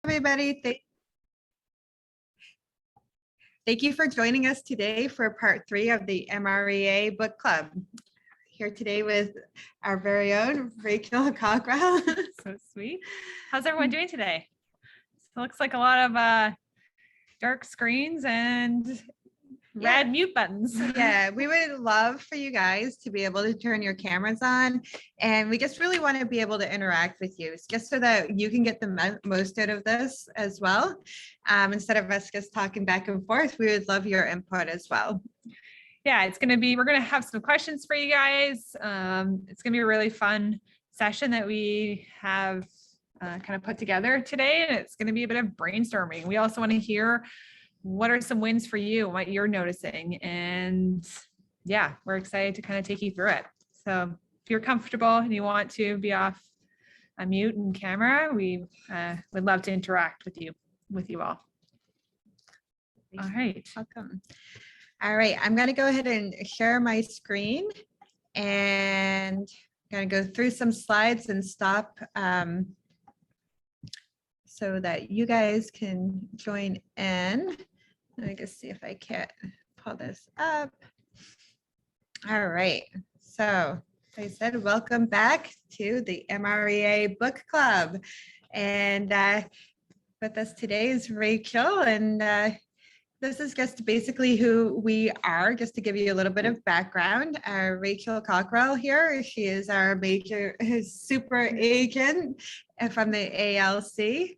Everybody. Thank you for joining us today for part 3 of the MREA book club. Here today with our very own Rachel Cockrell. So sweet. How's everyone doing today? It looks like a lot of dark screens and red mute buttons. Yeah, we would love for you guys to be able to turn your cameras on, and we just really want to be able to interact with you just so that you can get the most out of this as well. Instead of us just talking back and forth, we would love your input as well. Yeah, we're going to have some questions for you guys. It's going to be a really fun session that we have kind of put together today, and it's going to be a bit of brainstorming. We also want to hear what are some wins for you, what you're noticing, and yeah, we're excited to kind of take you through it. So if you're comfortable and you want to be off a mute and camera, we would love to interact with you all. All right. Welcome. All right, I'm going to go ahead and share my screen, and I'm going to go through some slides and stop so that you guys can join in. Let me just see if I can't pull this up. All right, so as I said, welcome back to the MREA book club. And with us today is Rachel, and this is just basically who we are, just to give you a little bit of background. Rachel Cockrell here, she is our major super agent from the ALC.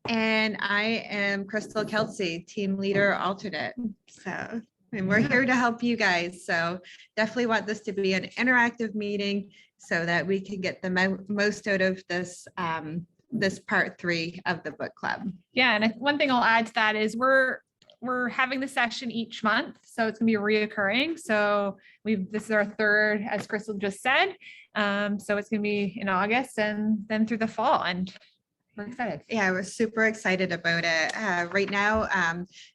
And I am Kelsey, team leader alternate. So, and we're here to help you guys. So definitely want this to be an interactive meeting so that we can get the most out of this this part 3 of the book club. Yeah, and one thing I'll add to that is we're having the session each month, so it's gonna be reoccurring. So this is our 3rd, as Crystal just said. So it's gonna be in August and then through the fall, and we're excited. Yeah, we're super excited about it. Right now,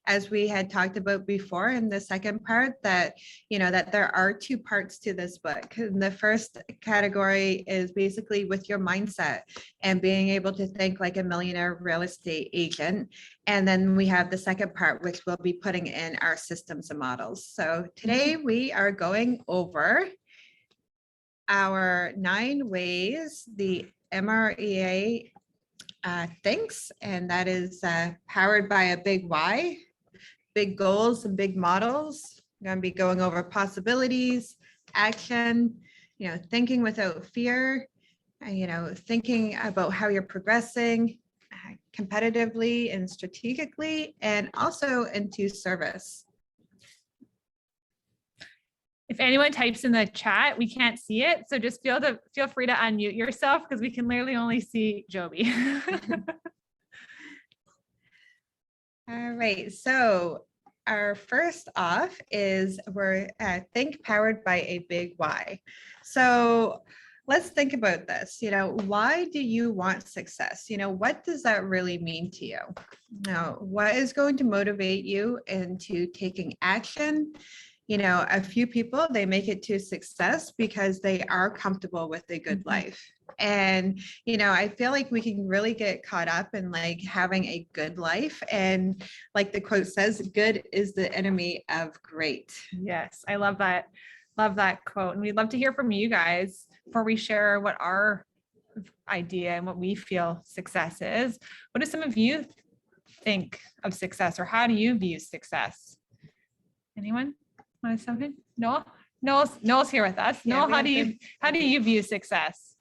as we had talked about before in the second part, that there are 2 parts to this book. And the first category is basically with your mindset and being able to think like a millionaire real estate agent. And then we have the second part, which we'll be putting in our systems and models. So today we are going over our 9 ways the MREA thinks, and that is powered by a big why, big goals and big models. We're going to be going over possibilities, action, thinking without fear, thinking about how you're progressing competitively and strategically, and also into service. If anyone types in the chat, we can't see it. So just feel free to unmute yourself, because we can literally only see Joby. All right. So our first off is we're think powered by a big why. So let's think about this. Why do you want success? What does that really mean to you? Now, what is going to motivate you into taking action? A few people, they make it to success because they are comfortable with a good life. And, I feel like we can really get caught up in like having a good life. And like the quote says, good is the enemy of great. Yes, I love that. Love that quote. And we'd love to hear from you guys before we share what our idea and what we feel success is. What do some of you think of success, or how do you view success? Anyone? Want to something? Noel's here with us. Yeah, Noel, how do you view success?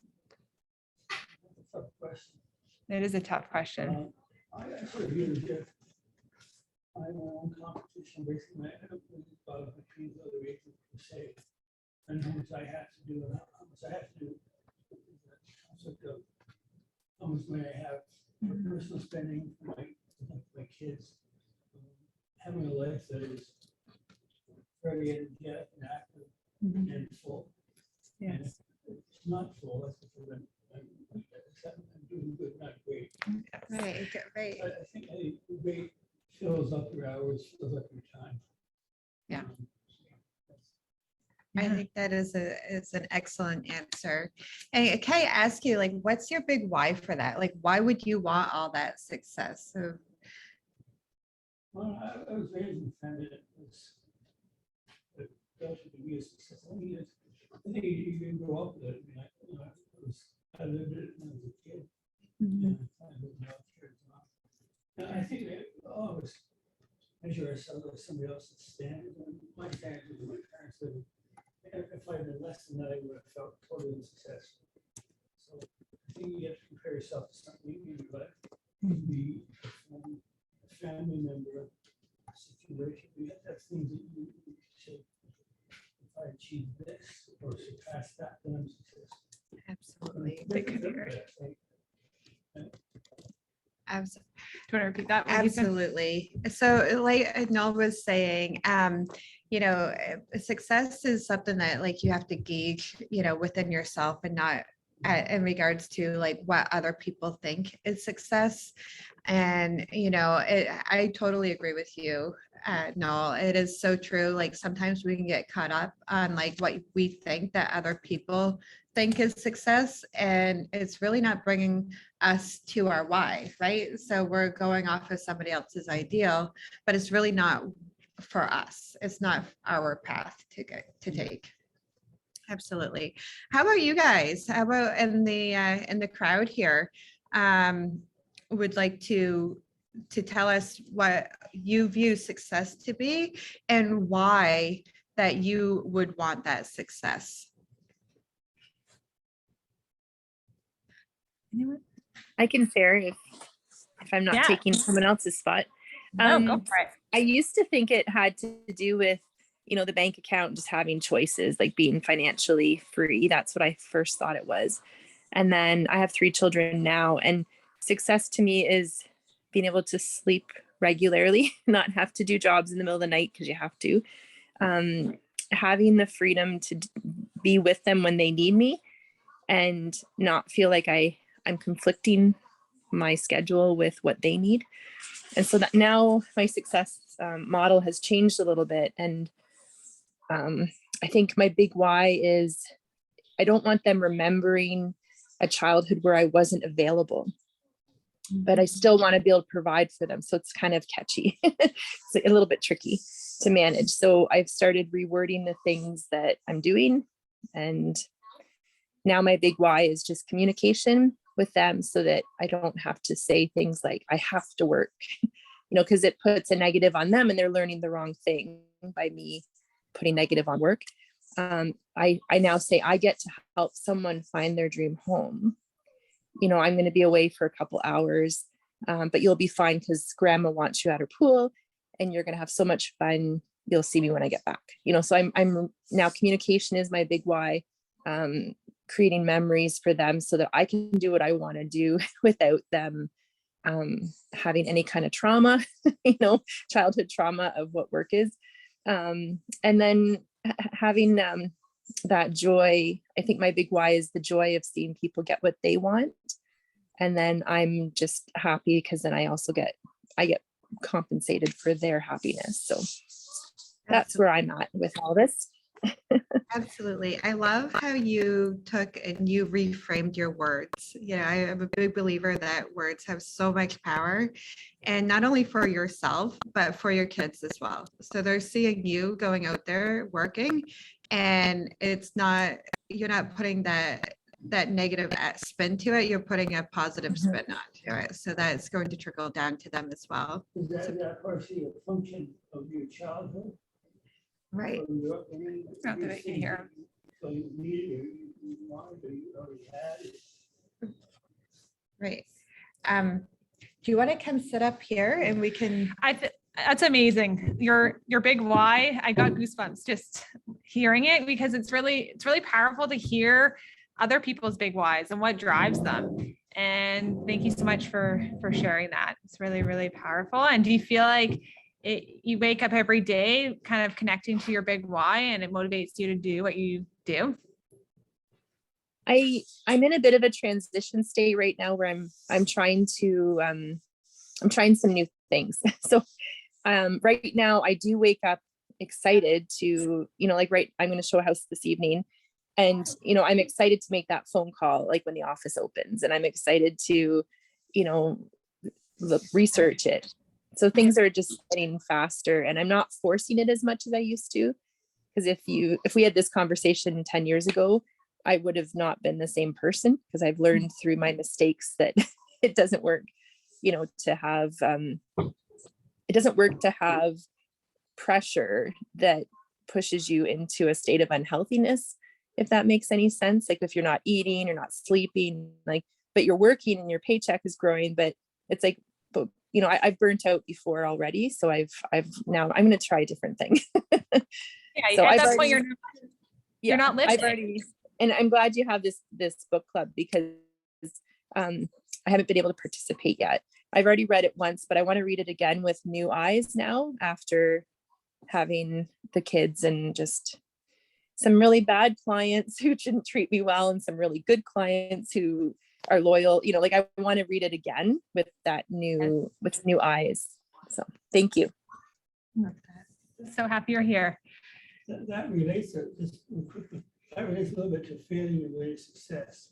Tough question. It is a tough question. I actually view it as I'm my own competition, basically. I don't really thought between the other agents per se, and how much I have to do and how much I have to do. How much money I have for personal spending for my kids, having a life that is very energetic and active and full. Yes. And if it's not full, that's because I'm doing good, not great. Right. I think a great fills up your hours, fills up your time. Yeah. I think that is an excellent answer. And can I ask you, like, what's your big why for that? Like, why would you want all that success? So, Well, I was raised in a family that was, that felt it to be a success. I mean, I think you can grow up with it. I mean, I lived it when I was a kid. And I lived it out here as well. And I think that all of us measure ourselves by somebody else's standards. And my standards with my parents, if I had been less than that, I would have felt totally unsuccessful. So I think you have to compare yourself to something in your life. Be a family member situation. That's things that you should. If I achieve this or surpass that, then I'm successful. absolutely. They could be right. Abs- Do you want to repeat that? What you said? Absolutely. So like Noel was saying, you know, success is something that like you have to gauge, you know, within yourself and not in regards to like what other people think is success. And, you know, I totally agree with you. Noel, it is so true. Like sometimes we can get caught up on like what we think that other people think is success. And it's really not bringing us to our why, right? So we're going off of somebody else's ideal, but it's really not for us. It's not our path to take. Absolutely. How about you guys? How about in the crowd here? Would like to tell us what you view success to be and why that you would want that success. Anyone? I can share if I'm not Yeah. taking someone else's spot. No, go for it. I used to think it had to do with, you know, the bank account, just having choices, like being financially free. That's what I first thought it was. And then I have 3 children now, and success to me is being able to sleep regularly, not have to do jobs in the middle of the night because you have to. Having the freedom to be with them when they need me and not feel like I'm conflicting my schedule with what they need. And so that now my success model has changed a little bit. And I think my big why is I don't want them remembering a childhood where I wasn't available, but I still want to be able to provide for them. So it's kind of catchy. It's a little bit tricky to manage. So I've started rewording the things that I'm doing. And now my big why is just communication with them so that I don't have to say things like, I have to work, you know, because it puts a negative on them and they're learning the wrong thing by me putting negative on work. I now say I get to help someone find their dream home. You know, I'm going to be away for a couple hours, but you'll be fine because grandma wants you at her pool and you're going to have so much fun. You'll see me when I get back, you know, so I'm now communication is my big why. Creating memories for them so that I can do what I want to do without them having any kind of trauma, you know, childhood trauma of what work is. And then having that joy. I think my big why is the joy of seeing people get what they want. And then I'm just happy because then I get compensated for their happiness. So that's where I'm at with all this. Absolutely. I love how you took and you reframed your words. You know, I am a big believer that words have so much power, and not only for yourself, but for your kids as well. So they're seeing you going out there working, and you're not putting that negative spin to it. You're putting a positive spin onto it. So that's going to trickle down to them as well. Is that partially a function of your childhood? Right. Not that I can hear. So you needed it, you wanted it, you already had it. Right. Do you want to come sit up here and we can? That's amazing. Your big why. I got goosebumps just hearing it because it's really powerful to hear other people's big whys and what drives them. And thank you so much for sharing that. It's really, really powerful. And do you feel like you wake up every day kind of connecting to your big why and it motivates you to do what you do? I'm in a bit of a transition state right now where I'm trying some new things. So right now I do wake up excited to, like, I'm going to show a house this evening, and, I'm excited to make that phone call, like when the office opens, and I'm excited to, research it. So things are just getting faster, and I'm not forcing it as much as I used to. Because if we had this conversation 10 years ago, I would have not been the same person, because I've learned through my mistakes that it doesn't work, to have, it doesn't work to have pressure that pushes you into a state of unhealthiness, if that makes any sense. Like if you're not eating, you're not sleeping, but you're working and your paycheck is growing, but it's like, but I've burnt out before already. So I'm going to try a different thing. Yeah, so at I've that already, point you're not I've listening. already, and I'm glad you have this book club, because I haven't been able to participate yet. I've already read it once, but I want to read it again with new eyes now, after having the kids, and just some really bad clients who didn't treat me well, and some really good clients who are loyal. I want to read it again with new eyes. So thank you. So happy you're here. That relates just quickly. That relates a little bit to failure related success.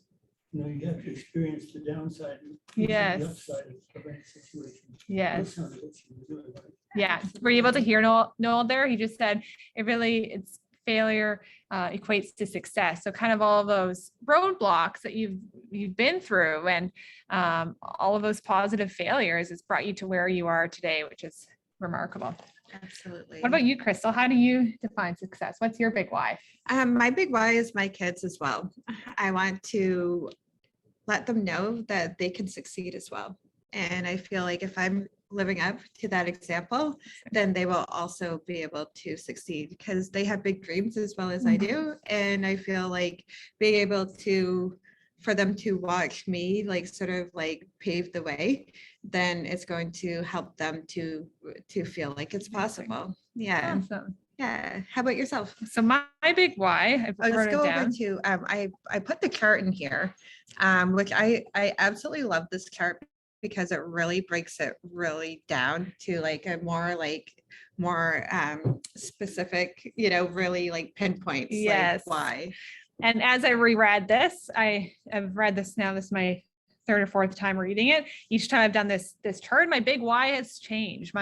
You have to experience the downside and Yes. the upside of any situation. Yes. That sounds what you were doing, right? Yeah. Were you able to hear Noel there? He just said it's failure equates to success. So kind of all of those roadblocks that you've been through, and all of those positive failures has brought you to where you are today, which is remarkable. Absolutely. What about you, Crystal? How do you define success? What's your big why? My big why is my kids as well. I want to let them know that they can succeed as well. And I feel like if I'm living up to that example, then they will also be able to succeed, because they have big dreams as well as I do. And I feel like being able for them to watch me sort of pave the way, then it's going to help them to feel like it's possible. Yeah. Awesome. Yeah. How about yourself? So my big why, Let's go over to, I put the chart in here, which I absolutely love this chart, because it really breaks it really down to a more specific, really pinpoints. Yes. Why. And as I reread this, I have read this now, this is my third or fourth time reading it. Each time I've done this chart, my big why has changed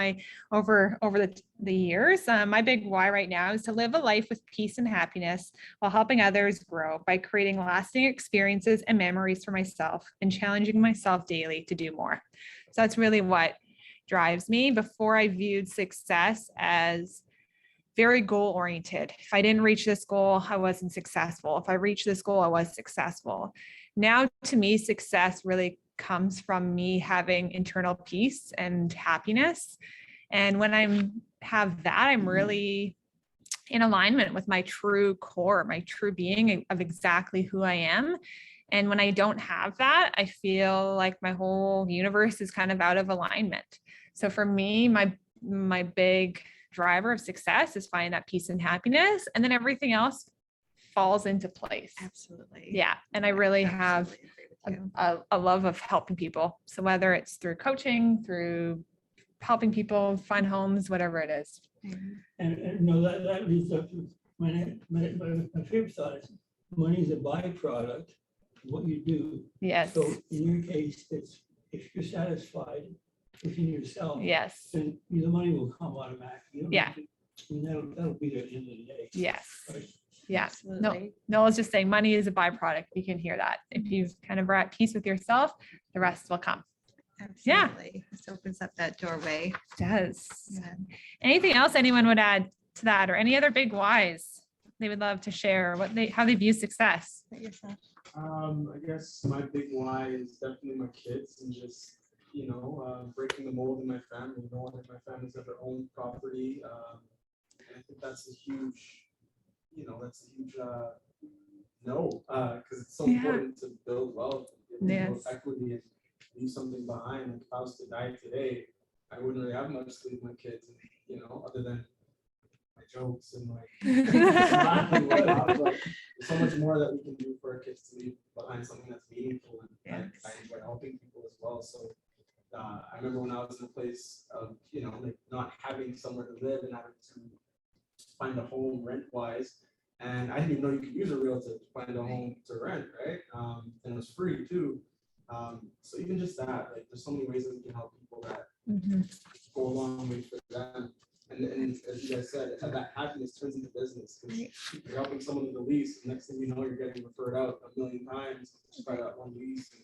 over the years. My big why right now is to live a life with peace and happiness while helping others grow by creating lasting experiences and memories for myself and challenging myself daily to do more. So that's really what drives me. Before, I viewed success as very goal oriented. If I didn't reach this goal, I wasn't successful. If I reached this goal, I was successful. Now, to me, success really comes from me having internal peace and happiness. And when I have that, I'm really in alignment with my true core, my true being of exactly who I am. And when I don't have that, I feel like my whole universe is kind of out of alignment. So for me, my big driver of success is finding that peace and happiness, and then everything else falls into place. Absolutely. Yeah. And I really have agree with you. a love of helping people. So whether it's through coaching, through helping people find homes, whatever it is. And that leads up to my favorite thought is money is a byproduct of what you do. Yes. So in your case, it's if you're satisfied within yourself, Yes. then the money will come automatically. You don't Yeah. have to- and that'll be there at the end of the day. Yes. Right? Yeah. Absolutely. No, it's just saying money is a byproduct. You can hear that. If you've kind of are at peace with yourself, the rest will come. Absolutely. This opens up that doorway. It does. Yeah. Anything else anyone would add to that, or any other big whys they would love to share, how they view success? I guess my big why is definitely my kids, and just breaking the mold in my family. That my family's got their own property, and I think that's a huge, no, because it's so important to build wealth, and build Yes. equity, and leave something behind. Like if I was to die today, I wouldn't really have much to leave my kids, other than my jokes and laughing, whatnot, but there's so much more that we can do for our kids to leave behind something that's meaningful, and I enjoy helping people as well. So I remember when I was in a place of not having somewhere to live and having to find a home rent wise. And I didn't even know you could use a realtor to find a home to rent, right? And it was free too. So even just that, like there's so many ways that we can help people that go a long way for them. And as you guys said, that happiness turns into business. You're helping someone with a lease, next thing you know, you're getting referred out 1 million times just by that one lease. And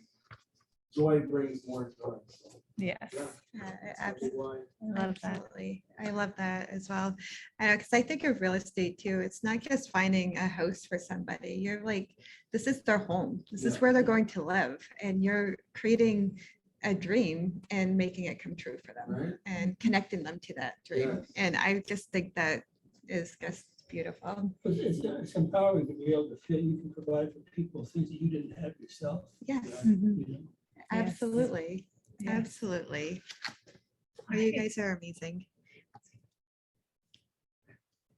joy brings more joy. So, Yes. yeah, Absolutely. I love that. Absolutely. I love that as well. I know, because I think of real estate too. It's not just finding a house for somebody. You're like, this is their home. This is Yeah. where they're going to live. And you're creating a dream and making it come true for them Right. and connecting them to that dream. Yes. And I just think that is just beautiful. It's empowering to be able to feel you can provide for people things that you didn't have yourself. Yes, You know? absolutely. Yes. Absolutely. Oh, you guys are amazing.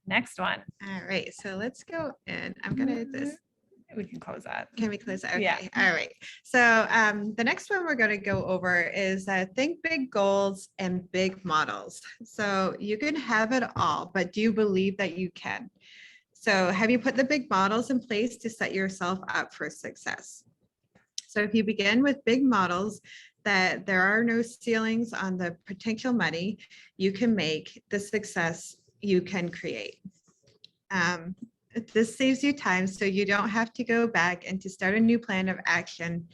Next one. All right, so let's go in. I'm gonna this. We can close that. Can we close? Okay. Yeah. All right. So the next one we're going to go over is think big goals and big models. So you can have it all, but do you believe that you can? So have you put the big models in place to set yourself up for success? So if you begin with big models that there are no ceilings on the potential money you can make, the success you can create. This saves you time, so you don't have to go back and to start a new plan of action.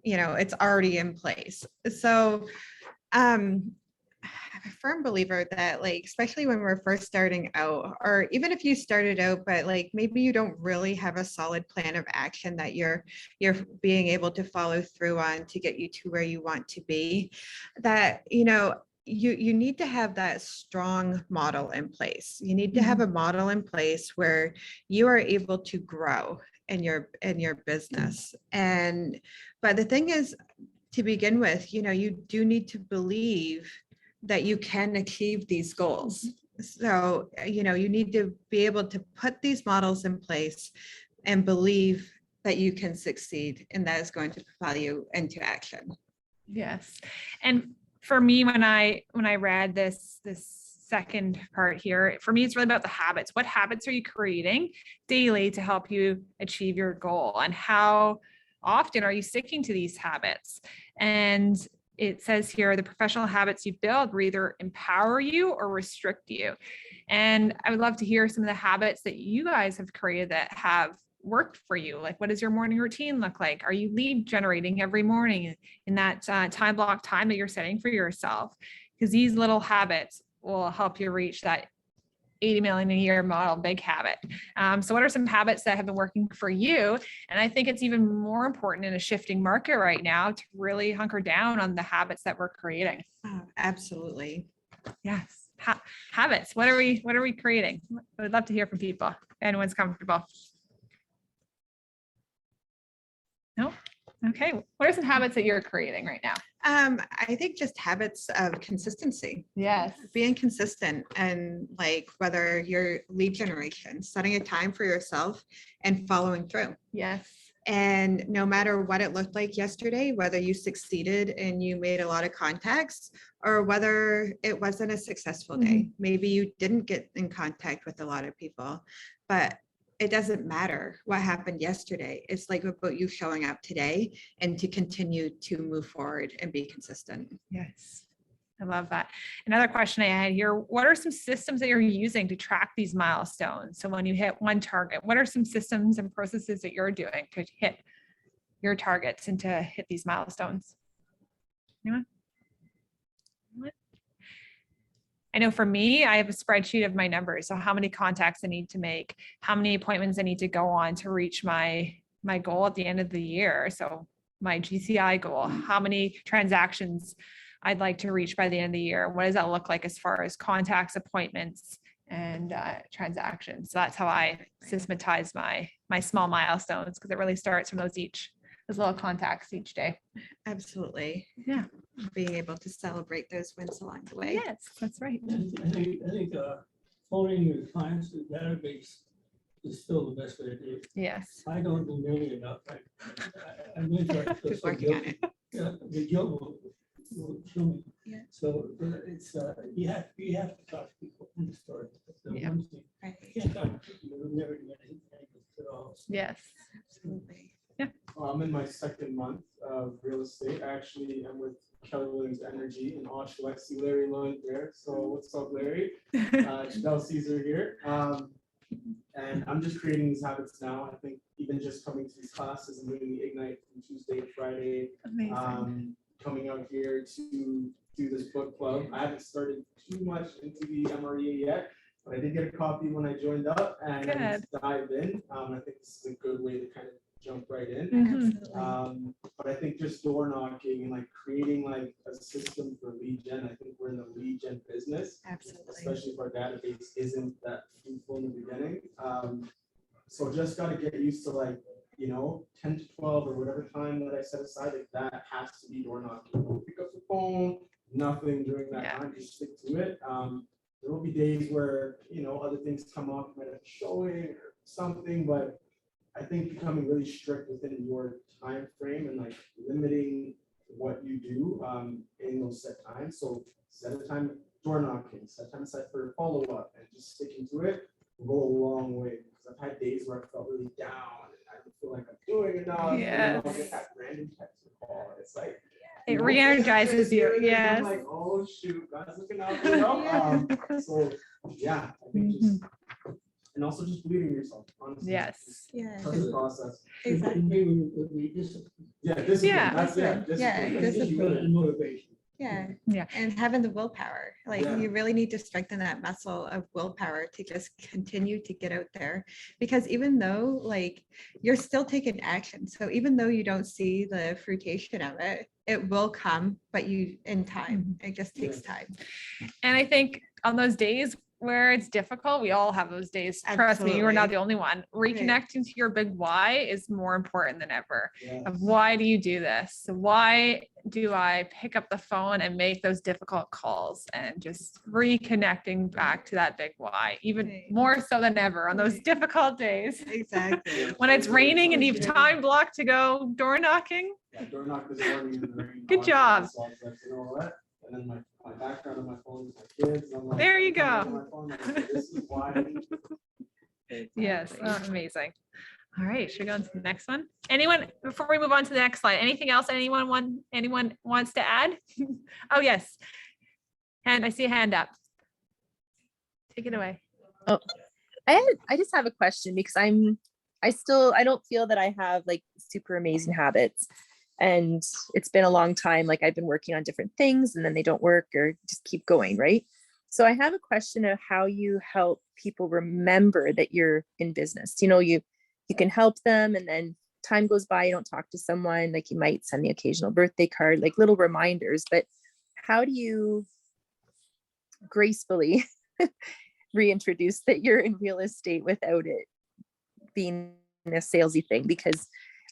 You know, it's already in place. So I'm a firm believer that, like, especially when we're first starting out, or even if you started out, but like maybe you don't really have a solid plan of action that you're being able to follow through on to get you to where you want to be, that, you know, you need to have that strong model in place. You need to have a model in place where you are able to grow in your business. And but the thing is, to begin with, you know, you do need to believe that you can achieve these goals. So, you know, you need to be able to put these models in place and believe that you can succeed, and that is going to propel you into action. Yes. And for me, when I read this second part here, for me, it's really about the habits. What habits are you creating daily to help you achieve your goal? And how often are you sticking to these habits? And it says here, the professional habits you build will either empower you or restrict you. And I would love to hear some of the habits that you guys have created that have worked for you. Like, what does your morning routine look like? Are you lead generating every morning in that time block time that you're setting for yourself? Because these little habits will help you reach that 80 million a year model big habit. So what are some habits that have been working for you? And I think it's even more important in a shifting market right now to really hunker down on the habits that we're creating. Oh, absolutely. Yes. Habits. What are we creating? I would love to hear from people. If anyone's comfortable. No? Okay. What are some habits that you're creating right now? I think just habits of consistency. Yes. Being consistent, and like whether you're lead generation, setting a time for yourself and following through. Yes. And no matter what it looked like yesterday, whether you succeeded and you made a lot of contacts, or whether it wasn't a successful day, maybe you didn't get in contact with a lot of people, but it doesn't matter what happened yesterday. It's like about you showing up today and to continue to move forward and be consistent. Yes. I love that. Another question I had here, what are some systems that you're using to track these milestones? So when you hit one target, what are some systems and processes that you're doing to hit your targets and to hit these milestones? Anyone? I know for me, I have a spreadsheet of my numbers. So how many contacts I need to make, how many appointments I need to go on to reach my goal at the end of the year. So my GCI goal, how many transactions I'd like to reach by the end of the year. What does that look like as far as contacts, appointments, and transactions? So that's how I systematize my small milestones, because it really starts from those little contacts each day. Absolutely. Yeah. Being able to celebrate those wins along the way. Yes, that's right. I think phoning your clients to the database is still the best way to do it. Yes. I don't do nearly enough. I'm going to Just working on it. Yeah, the guilt will filming. Yeah. So it's, you have to talk to people in the story. That's the Yeah. one thing. Right. You can't talk to people, you'll never do anything at all. Yes. Absolutely. I'm in my second month of real estate. I actually am with Keller Williams Energy in Oshawa. I see Larry Lloyd there. So what's up, Larry? Kelsey's are here. And I'm just creating these habits now. I think even just coming to these classes and doing the Ignite from Tuesday to Friday, Amazing. coming out here to do this book club. I haven't started too much into the MREA yet, but I did get a copy when I joined up and I Good. just dived in. I think this is a good way to kind of jump right in. Mhm. Absolutely. But I think just door knocking and like creating like a system for lead gen. I think we're in the lead gen business, Absolutely. especially if our database isn't that fruitful in the beginning. So just got to get used to like, 10 to 12 or whatever time that I set aside, like that has to be door knocking. Don't pick up the phone, nothing during that Yeah. time, just stick to it. There will be days where, other things come up, you might have a showing or something, but I think becoming really strict within your time frame and like limiting what you do in those set times. So set a time door knocking, set time aside for follow up, and just sticking to it will go a long way. Because I've had days where I felt really down and I don't feel like I'm doing enough. And then I'll get that random text or call. And it's like It re-energizes you. I'm Yes. like, oh shoot, God's looking out. So yeah, I think just and also just believing in yourself, honestly. Yes. Yeah. Trust the process. Exactly. Maybe we discipline. Yeah, discipline. Yeah. That's Yeah, discipline. discipline. And motivation. Yeah. Yeah. And having the willpower, like Yeah. you really need to strengthen that muscle of willpower to just continue to get out there. Because even though like you're still taking action. So even though you don't see the fruition of it, it will come, but in time, it just takes time. And I think on those days where it's difficult, we all have those days. Trust me, you are not the only one. Reconnecting to your big why is more important than ever. Yeah. Of why do you do this? Why do I pick up the phone and make those difficult calls, and just reconnecting back to that big why, even Right. more so than ever on those Right. difficult days. Exactly. When it's raining and you've time blocked to go door knocking. Yeah, door knock this morning in the rain. Good job. So I was like, you know what? And then my background on my phone is my kids. I'm like, There you I'm go. on my phone, like, this is why I need to Yes, oh, amazing. All right, should we go on to the next one? Anyone, before we move on to the next slide, anything else anyone wants to add? Oh, yes. And I see a hand up. Take it away. I just have a question because I don't feel that I have like super amazing habits, and it's been a long time. Like I've been working on different things and then they don't work or just keep going. Right. So I have a question of how you help people remember that you're in business. You can help them, and then time goes by, you don't talk to someone, like you might send the occasional birthday card, like little reminders, but how do you gracefully reintroduce that you're in real estate without it being a salesy thing? Because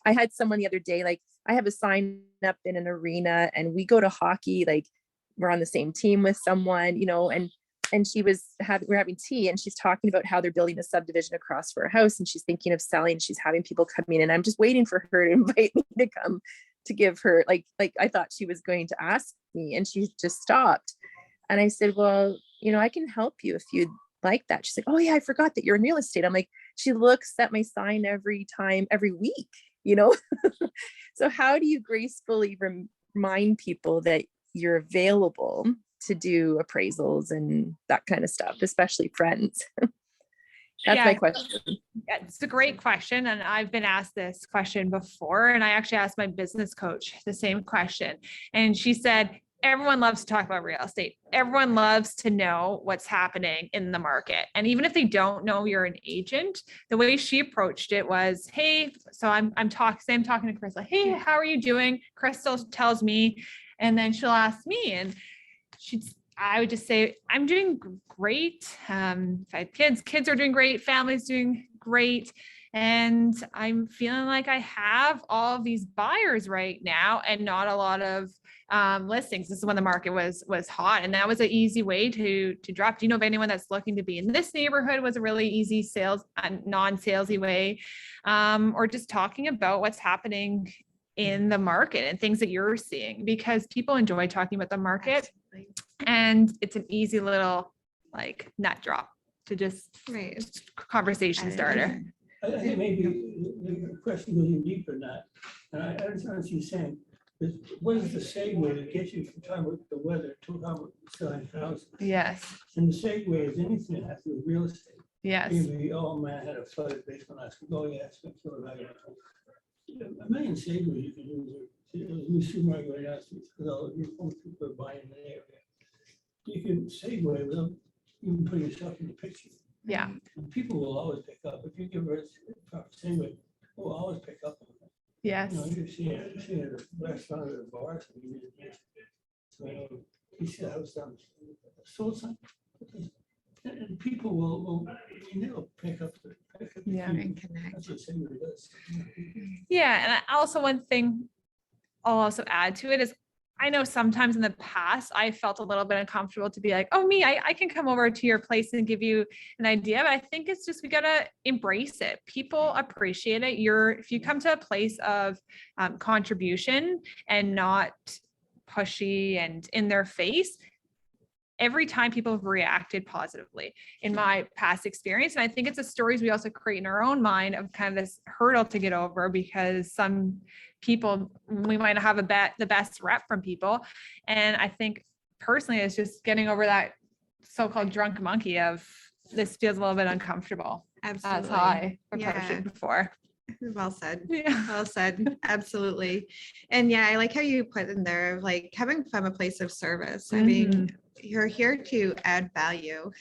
I had someone the other day, like I have a sign up in an arena and we go to hockey, like we're on the same team with someone, and we're having tea and she's talking about how they're building a subdivision across for a house and she's thinking of selling. She's having people come in and I'm just waiting for her to invite me to come to give her like I thought she was going to ask me, and she just stopped. And I said, well, I can help you if you'd like that. She's like, oh yeah, I forgot that you're in real estate. I'm like, she looks at my sign every week, So how do you gracefully remind people that you're available to do appraisals and that kind of stuff, especially friends? That's my question. Yeah, it's a great question. And I've been asked this question before. And I actually asked my business coach the same question. And she said, everyone loves to talk about real estate. Everyone loves to know what's happening in the market. And even if they don't know you're an agent, the way she approached it was, hey, so I'm talking to Crystal. Hey, how are you doing? Crystal tells me, and then she'll ask me, and I would just say, I'm doing great. If I had kids are doing great. Family's doing great. And I'm feeling like I have all of these buyers right now and not a lot of listings. This is when the market was hot. And that was an easy way to drop. Do you know of anyone that's looking to be in this neighborhood? Was a really easy sales, non-salesy way. Or just talking about what's happening in the market and things that you're seeing, because people enjoy talking about the market, Absolutely. and it's an easy little like nut drop to just Right. conversation starter. I think maybe the question goes in deeper than that. And I understand what you're saying. Is what is the segue that gets you from talking about the weather to talking about selling houses? Yes. And the segue is anything that has to do with real estate. Yes. Maybe, oh man, I had a flooded basement last week. Oh yeah, it's been flooded. A million segues you can use. There's a new supermarket right now, because all your own people are buying in the area. You can segue without even putting yourself in the picture. Yeah. And people will always pick up. If you give us a proper segue, people will always pick up on it. Yes. You know, you see it at a restaurant or a bar, so you see a house down, sold something. And people will they'll pick up the. Yeah. cue. And connect. That's what segue does. Yeah. And also one thing I'll also add to it is, I know sometimes in the past, I felt a little bit uncomfortable to be like, oh, I can come over to your place and give you an idea. But I think it's just, we got to embrace it. People appreciate it. If you come to a place of contribution and not pushy and in their face, every time people have reacted positively in my past experience. And I think it's the stories we also create in our own mind of kind of this hurdle to get over, because some people, we might have the best rep from people. And I think personally, it's just getting over that so-called drunk monkey of this feels a little bit uncomfortable. Absolutely. That's how I approached Yeah. it before. Well said. Yeah. Well said. Absolutely. And yeah, I like how you put in there, like having from a place of service. I mean, you're here to add value.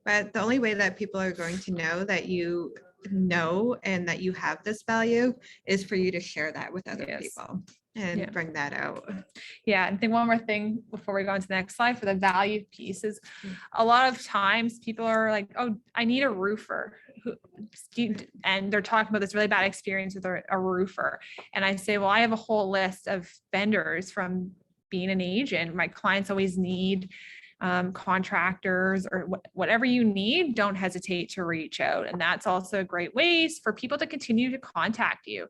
But the only way that people are going to know that you know and that you have this value is for you to share that with other Yes. people and Yeah. bring that out. Yeah, and I think one more thing before we go on to the next slide for the value piece is, a lot of times people are like, oh, I need a roofer. And they're talking about this really bad experience with a roofer. And I say, well, I have a whole list of vendors from being an agent. My clients always need contractors or whatever you need. Don't hesitate to reach out. And that's also a great way for people to continue to contact you.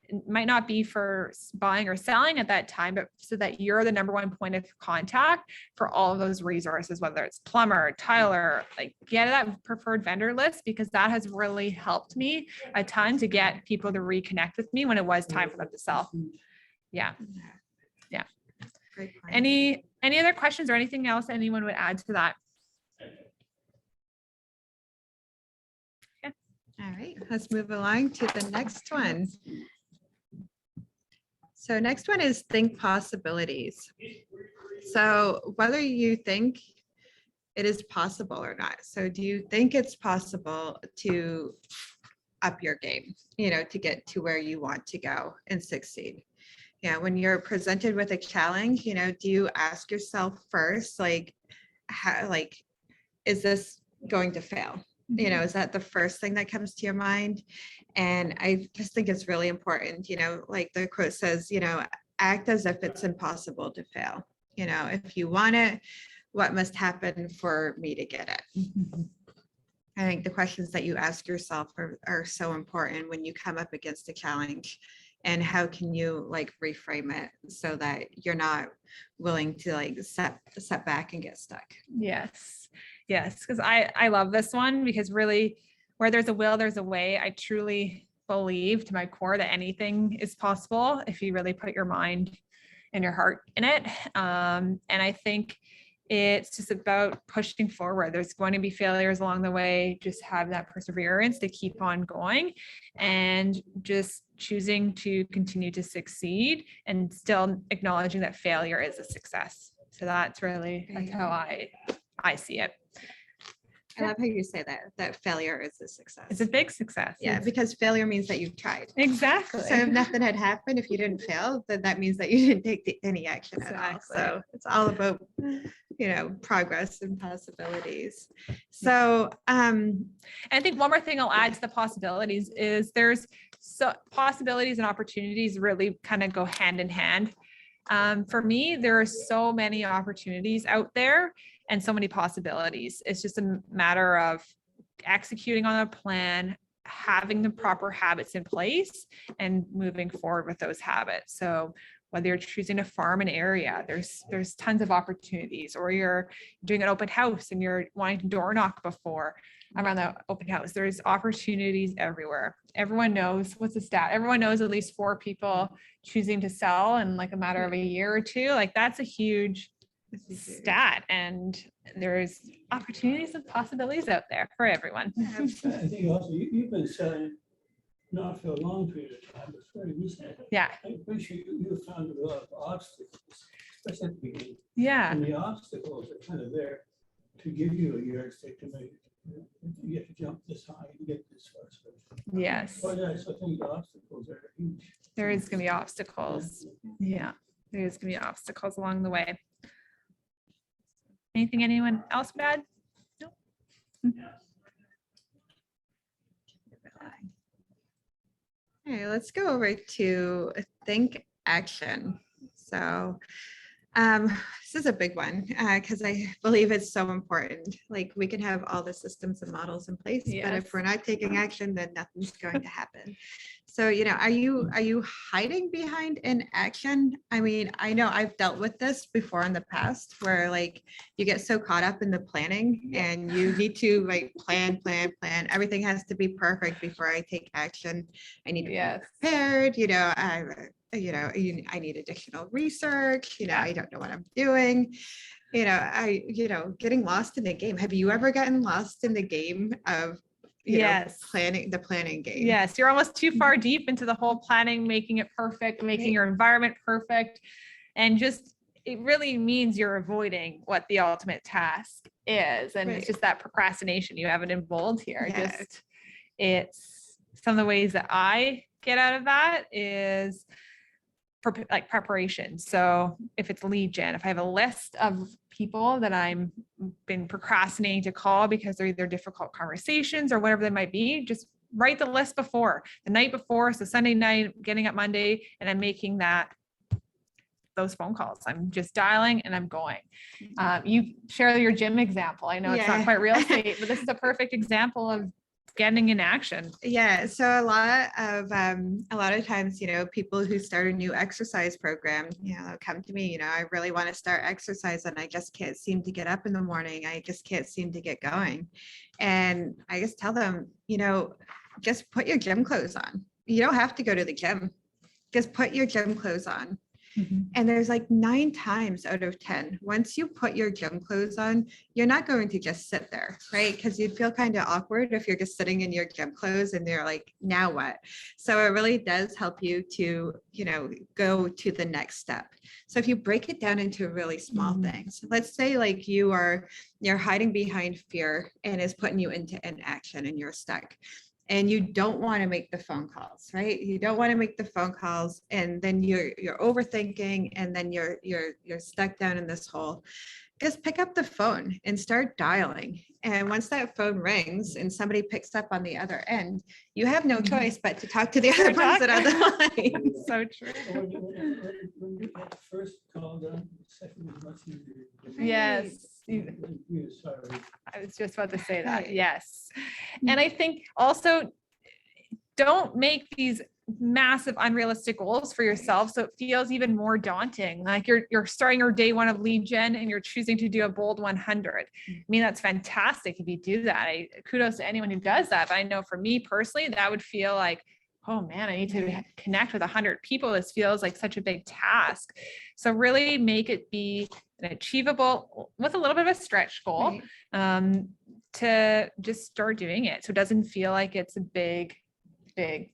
It might not be for buying or selling at that time, but so that you're the number one point of contact for all of those resources, whether it's plumber, tiler, like get that preferred vendor list, because that has really helped me a ton to get people to reconnect with me when it was time for them to sell. Yeah. Yeah. Great point. Any other questions or anything else anyone would add to that? All right, let's move along to the next one. So next one is think possibilities. So whether you think it is possible or not. So do you think it's possible to up your game, to get to where you want to go and succeed? Yeah, when you're presented with a challenge, do you ask yourself first, is this going to fail? Is that the first thing that comes to your mind? And I just think it's really important, like the quote says, act as if it's impossible to fail. If you want it, what must happen for me to get it? I think the questions that you ask yourself are so important when you come up against a challenge. And how can you reframe it so that you're not willing to set back and get stuck? Yes. Because I love this one, because really where there's a will, there's a way. I truly believe to my core that anything is possible if you really put your mind and your heart in it. And I think it's just about pushing forward. There's going to be failures along the way. Just have that perseverance to keep on going and just choosing to continue to succeed and still acknowledging that failure is a success. So that's really how I see it. I love how you say that failure is a success. It's a big success. Yeah, because failure means that you've tried. Exactly. So if nothing had happened, if you didn't fail, then that means that you didn't take any action at all. Exactly. So it's all about, progress and possibilities. So And I think one more thing I'll add to the possibilities is there's possibilities and opportunities really kind of go hand in hand. For me, there are so many opportunities out there and so many possibilities. It's just a matter of executing on a plan, having the proper habits in place and moving forward with those habits. So whether you're choosing to farm an area, there's tons of opportunities, or you're doing an open house and you're wanting to door knock before around the open house. There's opportunities everywhere. Everyone knows what's the stat. Everyone knows at least 4 people choosing to sell in like a matter of a year or 2. Like that's a huge stat, and there's opportunities and possibilities out there for everyone. I think also you've been selling not for a long period of time, but very recent. Yeah. I'm pretty sure you found a lot of obstacles, especially at the beginning. Yeah. And the obstacles are kind of there to give you a yardstick to make, you have to jump this high and get this far. Yes. But I still think the obstacles are huge. There is going to be obstacles. Yeah. There is going to be obstacles along the way. Anything anyone else would add? No. Okay, let's go over to think action. So this is a big one because I believe it's so important. Like we can have all the systems and models in place, but Yes. if we're not taking action, then nothing's going to happen. So, you know, are you hiding behind inaction? I mean, I know I've dealt with this before in the past where like you get so caught up in the planning and you need to like plan. Everything has to be perfect before I take action. I need to Yes. be prepared, you know, I need additional research, you know, I don't know what I'm doing. Getting lost in the game. Have you ever gotten lost in the game of Yes. the planning game? Yes, you're almost too far deep into the whole planning, making it perfect, making your environment perfect. And just, it really means you're avoiding what the ultimate task is. And it's just that procrastination. You have it in bold here. Yeah. Just, it's some of the ways that I get out of that is like preparation. So if it's lead gen, if I have a list of people that I'm been procrastinating to call because they're either difficult conversations or whatever they might be, just write the list before the night before. So Sunday night, getting up Monday, and I'm making those phone calls. I'm just dialing and I'm going. You share your gym example. I know it's not quite real estate, but this is a perfect example of getting in action. Yeah. So a lot of times, you know, people who start a new exercise program, you know, they'll come to me, you know, I really want to start exercise and I just can't seem to get up in the morning. I just can't seem to get going. And I just tell them, you know, just put your gym clothes on. You don't have to go to the gym. Just put your gym clothes on. And there's like 9 times out of 10, once you put your gym clothes on, you're not going to just sit there, right? Because you'd feel kind of awkward if you're just sitting in your gym clothes and they're like, now what? So it really does help you to, you know, go to the next step. So if you break it down into really small things, let's say like you're hiding behind fear and is putting you into inaction and you're stuck. And you don't want to make the phone calls, right? You don't want to make the phone calls, and then you're overthinking, and then you're stuck down in this hole. Just pick up the phone and start dialing. And once that phone rings and somebody picks up on the other end, you have no choice but to talk to the other person on the line. So true. When you get the first call done, the second is much easier. Yes. Sorry. I was just about to say that. Right. Yes. And I think also don't make these massive unrealistic goals for yourself so it feels even more daunting. Like you're starting your day 1 of lead gen and you're choosing to do a bold 100. I mean, that's fantastic if you do that. Kudos to anyone who does that. But I know for me personally, that would feel like, oh man, I need to connect with 100 people. This feels like such a big task. So really make it be an achievable with a little bit of a stretch goal, to just start doing it. So it doesn't feel like it's a big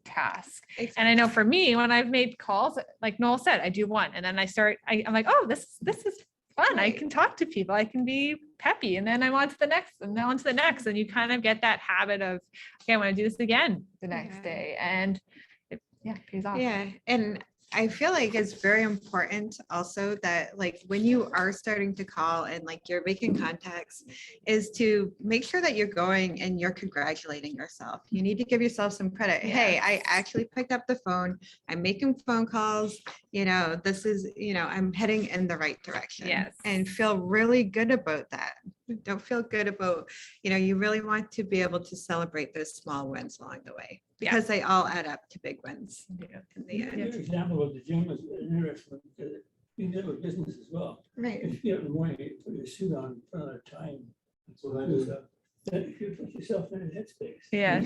task. And I know for me, when I've made calls, like Noel said, I do one and then I'm like, oh, this is fun. I can talk to people. I can be peppy. And then I'm on to the next and then on to the next. And you kind of get that habit of, okay, I want to do this again the next day. And it pays off. Yeah. And I feel like it's very important also that like when you are starting to call and like you're making contacts is to make sure that you're going and you're congratulating yourself. You need to give yourself some credit. Yes. Hey, I actually picked up the phone. I'm making phone calls. You know, this is, you know, I'm heading in the right direction. Yes. And feel really good about that. don't feel good about, you really want to be able to celebrate those small wins along the way, Yeah. because they all add up to big wins Yeah. in the end. Your example of the gym is interesting, because you can do it with business as well. Right. If you get up in the morning, you put your suit on, put on a tie, and That's what I do do. stuff, then if you put yourself in a headspace. Yes.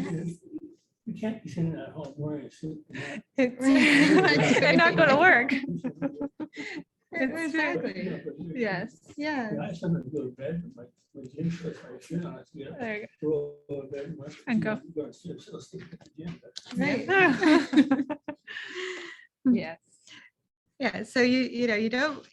You can't be sitting at home wearing a suit. and And not go to work. Exactly. Yes. Yeah. I sometimes go to bed with my gym shorts, my shirt on, get up, There you roll over bed. And go. Go and still sleep at the gym. but- Right. go. Yes. Yeah. So you don't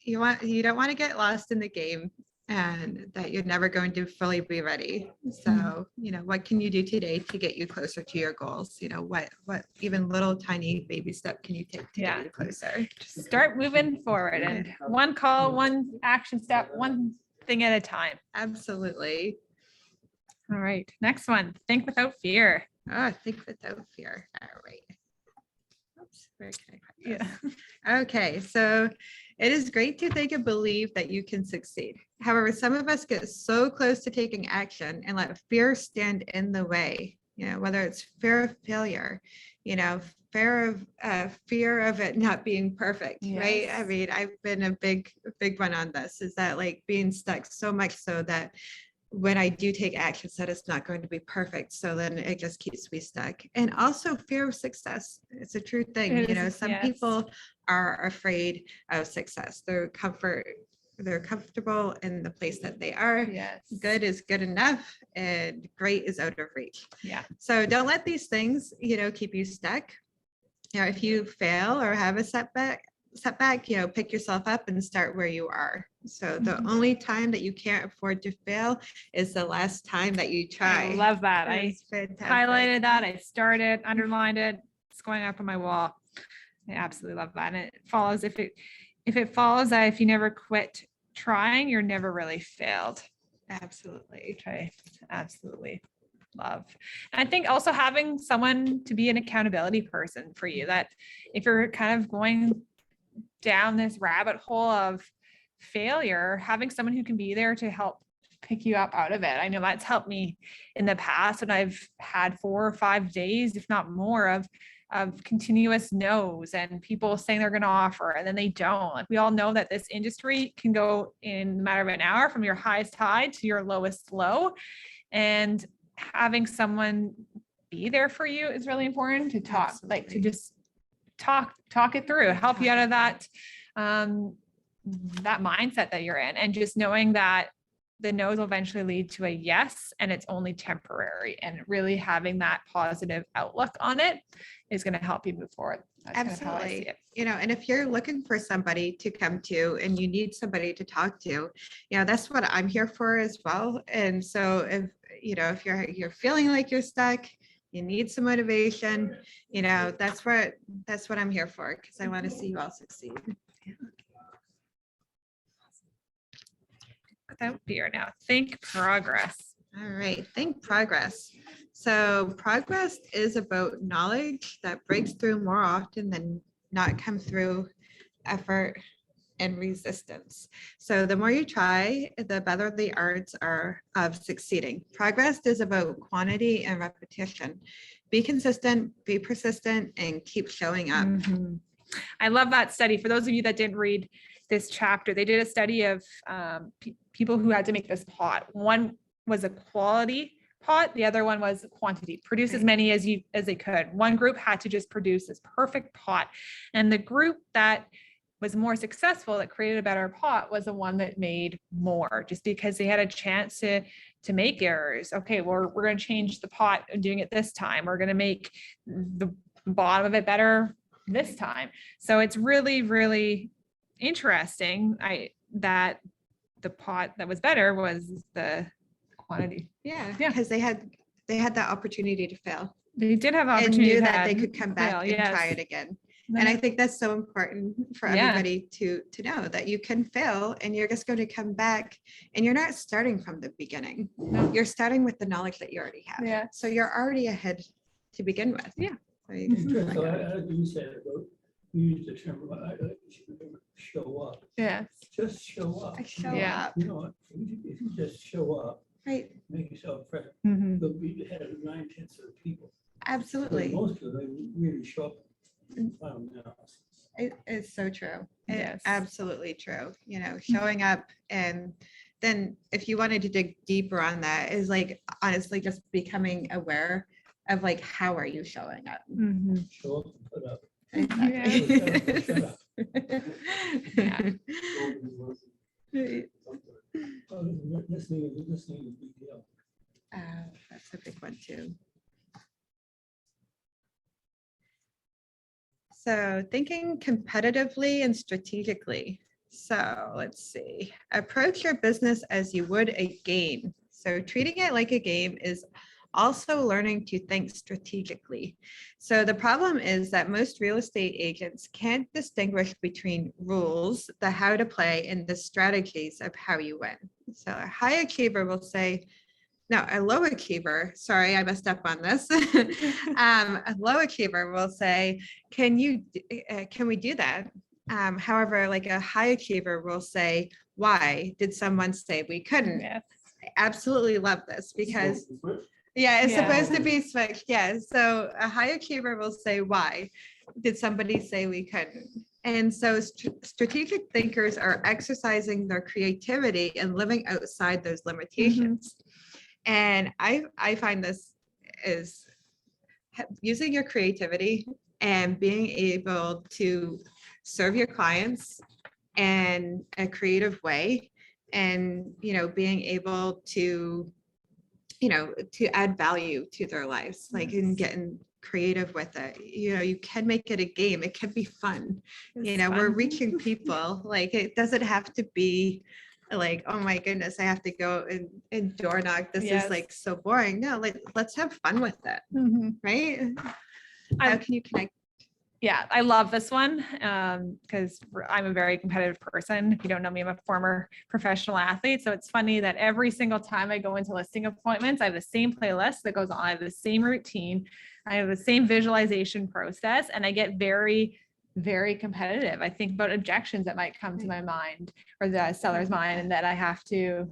want to get lost in the game, and that you're never going to fully be ready. So, what can you do today to get you closer to your goals? What even little tiny baby step can you take to Yeah. get you closer? Just start moving forward, and one call, one action step, one thing at a time. Absolutely. All right. Next one. Think without fear. Oh, think without fear. All right. Oops, where can I put this? Yeah. Okay, so it is great to think and believe that you can succeed. However, some of us get so close to taking action and let fear stand in the way, whether it's fear of failure, fear of it not being perfect, right? I Yes. mean, I've been a big one on this, is that like being stuck so much so that when I do take actions, that it's not going to be perfect. So then it just keeps me stuck. And also fear of success. It's a true thing. It is, Some yes. people are afraid of success. They're comfortable in the place that they are. Yes. Good is good enough and great is out of reach. Yeah. So don't let these things, keep you stuck. If you fail or have a setback, pick yourself up and start where you are. So the Mhm. only time that you can't afford to fail is the last time that you try. I love that. I It's fantastic. highlighted that. I started, underlined it. It's going up on my wall. I absolutely love that. And it follows if it follows that if you never quit trying, you're never really failed. Absolutely. Which I absolutely love. And I think also having someone to be an accountability person for you, that if you're kind of going down this rabbit hole of failure, having someone who can be there to help pick you up out of it. I know that's helped me in the past, and I've had 4 or 5 days, if not more, of continuous no's and people saying they're going to offer and then they don't. Like, we all know that this industry can go in a matter of an hour from your highest high to your lowest low, and having someone be there for you is really important. To talk, like to Absolutely. just talk it through, help you out of that that mindset that you're in, and just knowing that the no's will eventually lead to a yes, and it's only temporary, and really having that positive outlook on it is going to help you move forward. That's kind of how I see Absolutely. it. And if you're looking for somebody to come to and you need somebody to talk to, that's what I'm here for as well. And so if you're feeling like you're stuck, you need some motivation, that's what I'm here for, because I want to see you all succeed. Without fear. Now think progress. All right, think progress. So progress is about knowledge that breaks through more often than not come through effort and resistance. So the more you try, the better the odds are of succeeding. Progress is about quantity and repetition. Be consistent, be persistent, and keep showing up. Mhm. I love that study. For those of you that didn't read this chapter, they did a study of people who had to make this pot. One was a quality pot, the other one was quantity. Produce as many as they could. One group had to just produce this perfect pot, and the group that was more successful, that created a better pot, was the one that made more, just because they had a chance to make errors. Okay, we're going to change the pot and doing it this time. We're going to make the bottom of it better this time. So it's really, really interesting that the pot that was better was the quantity. Yeah, Yeah. because they had that opportunity to fail They did have and opportunity knew to that they have could come back fail, and yes. try it again. Then And I it- think that's so important for Yeah. everybody to know that you can fail and you're just going to come back, and you're not starting from the beginning. No. You're starting with the knowledge that you already have. Yeah. So you're already ahead to begin with. Yeah. So you Interesting. can- I like what you said about use the term, show up. Yeah. Just show up. Show Yeah. up, You know, if you just show up, right? make yourself present, Mhm. you'll be ahead of 9/10 of the people. But Absolutely. most people, they really show up in final analysis. It is so true. Yes. Absolutely true. You know, showing up, and then if you wanted to dig deeper on that, is like honestly just becoming aware of like how are you showing up? Mhm. Show up and put up. Exactly. Shut up. Yeah. Right. Listening is a big deal. That's a big one too. So thinking competitively and strategically. So let's see, approach your business as you would a game. So treating it like a game is also learning to think strategically. So the problem is that most real estate agents can't distinguish between rules, the how to play, and the strategies of how you win. So a high achiever will say, no, a low achiever, sorry, I messed up on this. A low achiever will say, can we do that? However, like a high achiever will say, why did someone say we couldn't? Yes. I absolutely love this because yeah, it's Yeah. supposed to be switched. Yeah. So a high achiever will say, why did somebody say we couldn't? And so strategic thinkers are exercising their creativity and living outside those limitations. And I find this is using your creativity and being able to serve your clients in a creative way, and being able to to add value to their lives, like in getting creative with it. You can make it a game, it can be fun. It's We're fun. reaching people, like it doesn't have to be like, oh my goodness, I have to go and door knock, this Yes. is like so boring. No, like let's have fun with it, Mhm. right? How I'm- can you connect? Yeah, I love this one because I'm a very competitive person. If you don't know me, I'm a former professional athlete. So it's funny that every single time I go into listing appointments, I have the same playlist that goes on. I have the same routine. I have the same visualization process, and I get very, very competitive. I think about objections that might come to my mind or the seller's mind, and that I have to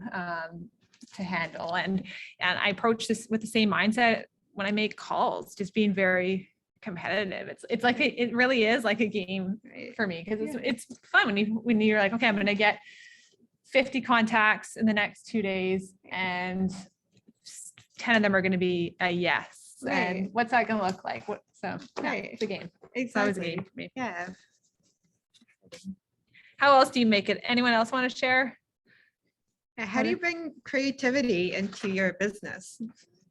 handle. And I approach this with the same mindset when I make calls, just being very competitive. It's like it really is like a game for me, because it's fun when you're like, okay, I'm gonna get 50 contacts in the next 2 days, and 10 of them are going to be a yes. Right. And what's that going to look like? Yeah, Right. it's a game. It's always a Exactly. game for me. Yeah. How else do you make it? Anyone else want to share? How do you bring creativity into your business,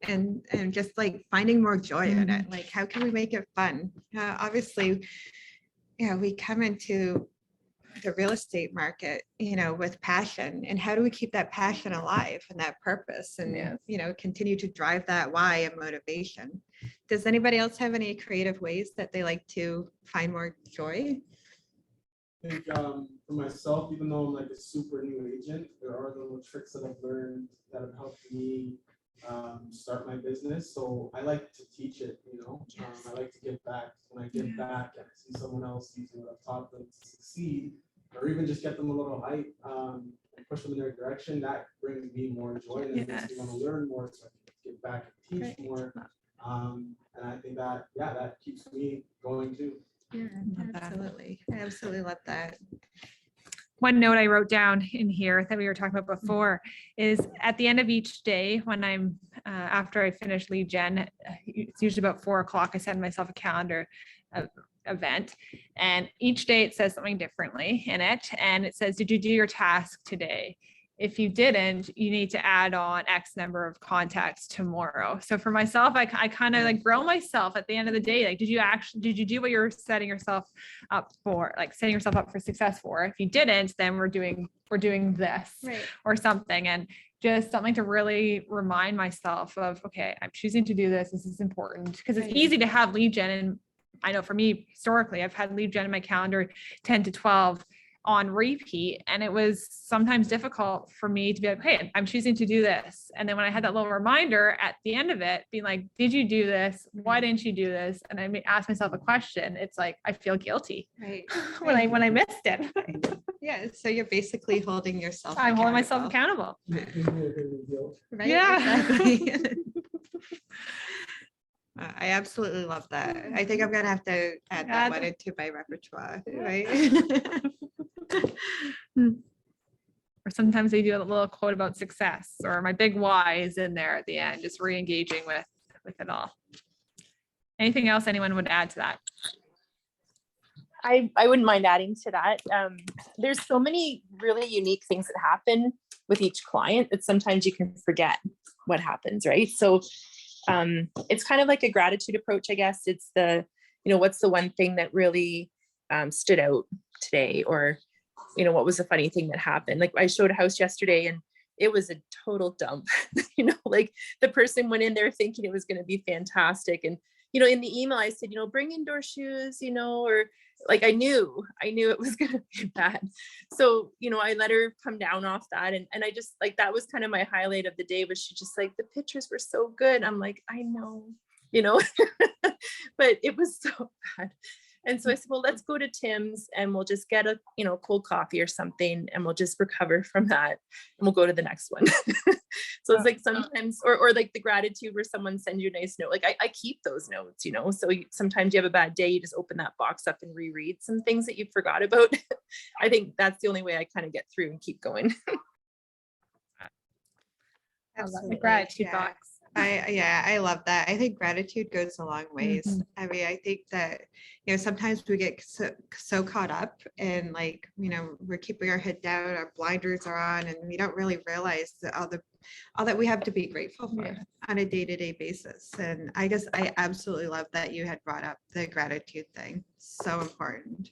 and just like finding more joy in it? Like, how can we make it fun? Obviously, we come into the real estate market, with passion, and how do we keep that passion alive and that purpose, and continue to drive that why and motivation? Does anybody else have any creative ways that they like to find more joy? I think for myself, even though I'm like a super new agent, there are little tricks that I've learned that have helped me start my business. So I like to teach it, I like to give back. When I give back and I see someone else using what I've taught them to succeed, or even just get them a little hype and push them in their direction, that brings me more joy and it makes me want to learn more, so I can give back and teach more. And I think that, that keeps me going too. Yeah, Love that. absolutely. I absolutely love that. One note I wrote down in here that we were talking about before is at the end of each day, when I'm after I finish lead gen, it's usually about 4:00, I send myself a calendar event, and each day it says something differently in it, and it says, did you do your task today? If you didn't, you need to add on X number of contacts tomorrow. So for myself, I kind of like grill myself at the end of the day. Like, did you do what you're setting yourself up for, like setting yourself up for success for? If you didn't, then we're doing this or something. And just something to really remind myself of, okay, I'm choosing to do this. This is important, because it's easy to have lead gen. And I know for me, historically, I've had lead gen in my calendar 10 to 12 on repeat. And it was sometimes difficult for me to be like, hey, I'm choosing to do this. And then when I had that little reminder at the end of it, being like, did you do this? Why didn't you do this? And I ask myself a question. It's like, I feel guilty Right. when I missed it. Yeah. So you're basically holding yourself. I'm holding myself accountable. Give me a bit of guilt. Right. Yeah. Exactly. I absolutely love that. I think I'm gonna have to add that Add- one into my repertoire, right? Or sometimes they do a little quote about success, or my big why is in there at the end, just re-engaging with it all. Anything else anyone would add to that? I wouldn't mind adding to that. There's so many really unique things that happen with each client that sometimes you can forget what happens, right? So it's kind of like a gratitude approach, I guess. It's the, what's the one thing that really stood out today, or, what was the funny thing that happened? Like I showed a house yesterday and it was a total dump. Like the person went in there thinking it was going to be fantastic. And, in the email I said, bring indoor shoes, or like I knew it was going to be bad. So, I let her come down off that. And I just like, that was kind of my highlight of the day, was she just like, the pictures were so good. I'm like, I know, but it was so bad. And so I said, well, let's go to Tim's and we'll just get a, cold coffee or something, and we'll just recover from that, and we'll go to the next one. So it's like sometimes, or like the gratitude where someone sends you a nice note. Like I keep those notes, so sometimes you have a bad day, you just open that box up and reread some things that you forgot about. I think that's the only way I kind of get through and keep going. The gratitude yeah. box. I love that. I think gratitude goes a long ways. Mhm. I mean, I think that, sometimes we get so caught up in like, we're keeping our head down, our blinders are on, and we don't really realize that all that we have to be grateful for Yeah. on a day-to-day basis. And I guess I absolutely love that you had brought up the gratitude thing. So important.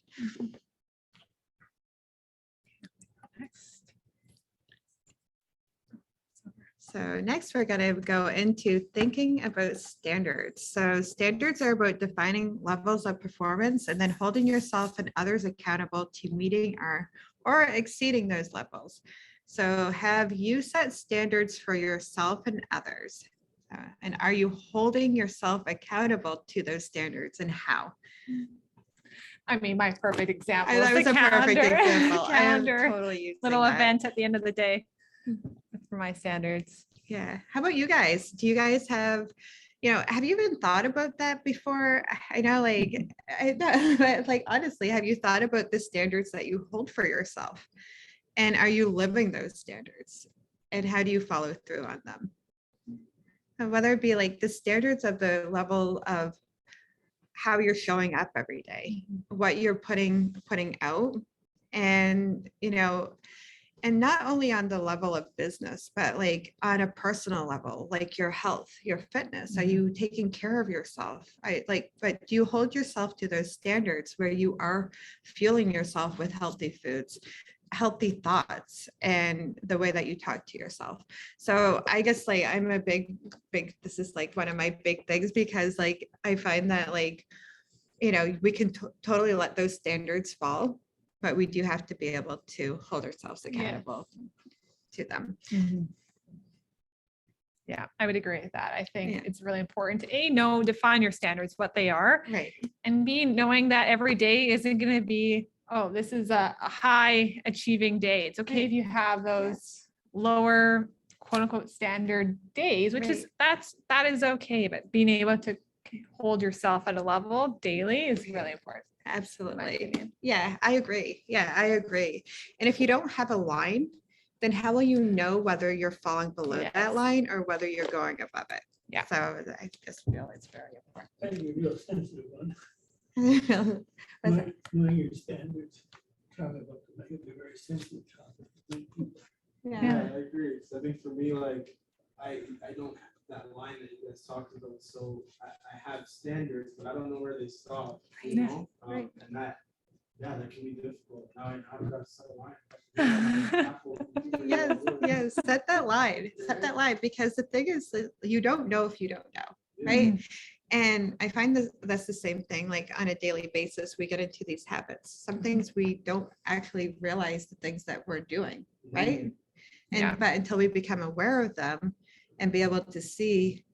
Next. So next we're going to go into thinking about standards. So standards are about defining levels of performance and then holding yourself and others accountable to meeting or exceeding those levels. So have you set standards for yourself and others? And are you holding yourself accountable to those standards, and how? I mean, my perfect example. That is was the a perfect calendar. example. I am Calendar. totally using Little that. event at the end of the day for my standards. Yeah. How about you guys? Do you guys have you even thought about that before? I know, but like, honestly, have you thought about the standards that you hold for yourself? And are you living those standards? And how do you follow through on them? And whether it be like the standards of the level of how you're showing up every day, what you're putting out, and and not only on the level of business, but like on a personal level, like your health, your fitness. Are you taking care of yourself? But do you hold yourself to those standards where you are fueling yourself with healthy foods, healthy thoughts, and the way that you talk to yourself? So I guess like I'm a big, this is like one of my big things, because like I find that like, we can totally let those standards fall, but we do have to be able to hold ourselves accountable to them. Yeah, I would agree with that. I think Yeah. it's really important to define your standards, what they are, Right. and B, knowing that every day isn't going to be, oh, this is a high achieving day. It's okay if you have those lower quote unquote standard days, which is that is okay. But being able to hold yourself at a level daily is really important. Absolutely. Yeah, I agree. And if you don't have a line, then how will you know whether you're falling below that line or whether you're going above it? Yeah. So I just feel it's very important. I think a real sensitive one. What's that? Knowing your standards, talking about them, I think they're very sensitive topic. Yeah. I agree. So I think for me, like I don't have that line that you guys talked about. So I have standards, but I don't know where they stop. And that can be difficult. Now I've got to set a line. Yes, set that line, because the thing is that you don't know if you don't know, right? And I find that's the same thing, like on a daily basis, we get into these habits. Some things we don't actually realize the things that we're doing, right? And Yeah. but until we become aware of them and be able to see,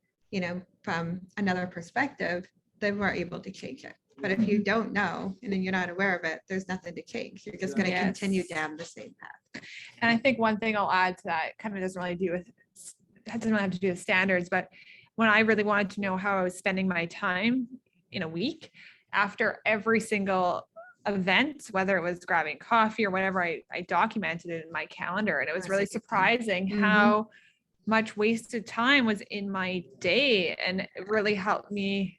from another perspective, then we're able to change it. But if you don't know and then you're not aware of it, there's nothing to change. You're just going to Yes. continue down the same path. And I think one thing I'll add to that kind of doesn't really have to do with standards, but when I really wanted to know how I was spending my time in a week, after every single event, whether it was grabbing coffee or whatever, I documented it in my calendar. And it was That's really a good point. surprising Mhm. how much wasted time was in my day. And it really helped me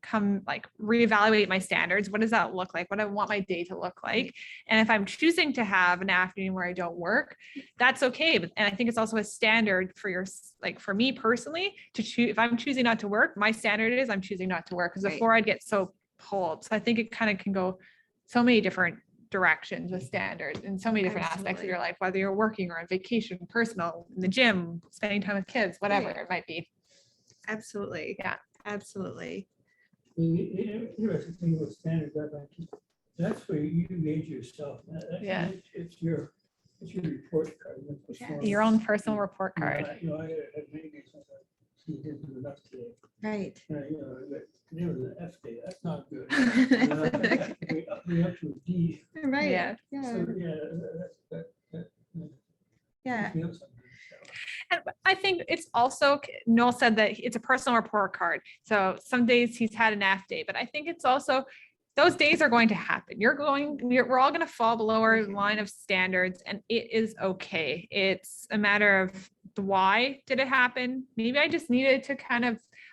reevaluate my standards. What does that look like? What do I want my day to look like? And if I'm choosing to have an afternoon where I don't work, that's okay. And I think it's also a standard for me personally to choose. If I'm choosing not to work, my standard is I'm choosing not to work, because Right. before I'd get so pulled. So I think it kind of can go so many different directions with standards in so many different aspects of Absolutely. your life, whether you're working or on vacation, personal, in the gym, spending time with kids, whatever Right. it might be. Absolutely. Yeah. Absolutely. The interesting thing about standards, that's where you gauge yourself. Yeah. It's your report card. your performance. Your own personal report card. I had many days I thought, "Gee, you didn't do enough today." Right. But today was an F day. That's not good. Exactly. We up to a D. Right. Yeah. Yeah. So, yeah, that Yeah. feels something. And I think it's also, Noel said that it's a personal report card. So some days he's had an F day, but I think it's also, those days are going to happen. We're all going to fall below our line of standards, and it is okay. It's a matter of the why did it happen? Maybe I just needed to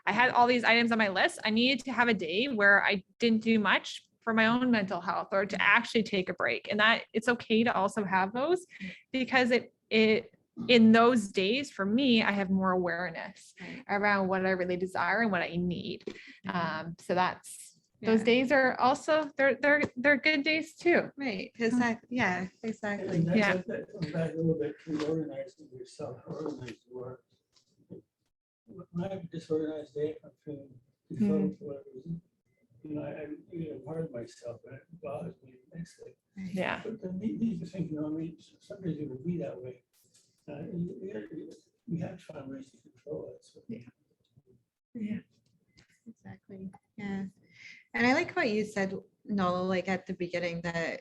I had all these items on my list. I needed to have a day where I didn't do much for my own mental health, or to actually take a break. And that it's okay to also have those, because it in those days, for me, I have more awareness around what I really desire and what I need. So those Yeah. days are also, they're good days too. Right. Exactly. Yeah. Exactly. And Yeah. that comes back a little bit to organizing yourself, organized work. When I have a disorganized day, if I'm feeling defunct for whatever reason, I'm hard on myself, and it bothers me immensely. Yeah. But then these are things, some days it will be that way. We have to find ways to control it. So. Yeah. Exactly. Yeah. And I like what you said, Noel, like at the beginning, that,